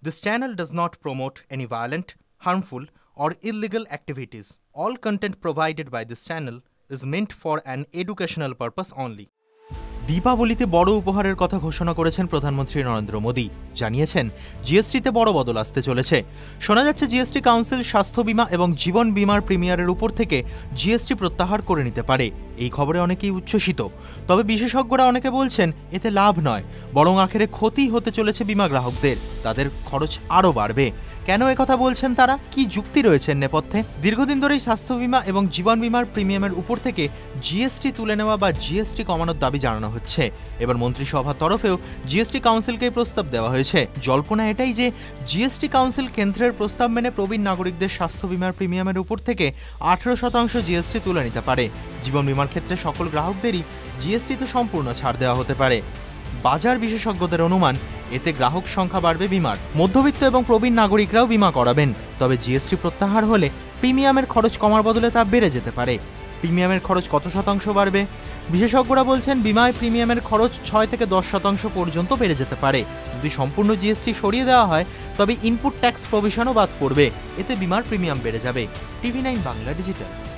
This channel does not promote any violent, harmful, or illegal activities. All content provided by this channel is meant for an educational purpose only. দীপাবলিতে বড় উপহারের কথা ঘোষণা করেছেন প্রধানমন্ত্রী নরেন্দ্র মোদী। জানিয়েছেন জিএসটিতে বড় বদল আসতে চলেছে। শোনা যাচ্ছে জিএসটি কাউন্সিল স্বাস্থ্য বীমা এবং জীবন বীমার প্রিমিয়ারের উপর থেকে জিএসটি প্রত্যাহার করে নিতে পারে। এই খবরে অনেকেই উচ্ছ্বসিত, তবে বিশেষজ্ঞরা অনেকে বলছেন এতে লাভ নয়, বরং আখেরে ক্ষতি হতে চলেছে বীমা গ্রাহকদের। তাদের খরচ আরও বাড়বে। কেন একথা বলছেন তারা? কি যুক্তি রয়েছে নেপথ্যে? দীর্ঘদিন ধরেই স্বাস্থ্য বীমা এবং জীবন বীমার প্রিমিয়ামের উপর থেকে জিএসটি তুলে নেওয়া বা জিএসটি কমানোর দাবি জানানো হচ্ছে। এবার মন্ত্রিসভার তরফেও জিএসটি কাউন্সিলকে প্রস্তাব দেওয়া হয়েছে। জল্পনা এটাই যে জিএসটি কাউন্সিল কেন্দ্রের প্রস্তাব মেনে প্রবীণ নাগরিকদের স্বাস্থ্য বীমার প্রিমিয়ামের উপর থেকে 18% জিএসটি তুলে নিতে পারে। জীবন বীমার ক্ষেত্রে সকল গ্রাহকদেরই জিএসটিতে সম্পূর্ণ ছাড় দেওয়া হতে পারে। বাজার বিশেষজ্ঞদের অনুমান, এতে গ্রাহক সংখ্যা বাড়বে বীমার। মধ্যবিত্ত এবং প্রবীণ নাগরিকরাও বীমা করাবেন। তবে জিএসটি প্রত্যাহার হলে প্রিমিয়ামের খরচ কমার বদলে তা বেড়ে যেতে পারে। প্রিমিয়ামের খরচ কত শতাংশ বাড়বে? বিশেষজ্ঞরা বলছেন বিমায় প্রিমিয়ামের খরচ 6 থেকে 10% পর্যন্ত বেড়ে যেতে পারে। যদি সম্পূর্ণ জিএসটি সরিয়ে দেওয়া হয় তবে ইনপুট ট্যাক্স প্রভিশনও বাদ পড়বে। এতে বিমার প্রিমিয়াম বেড়ে যাবে। টিভি9 বাংলা ডিজিটাল।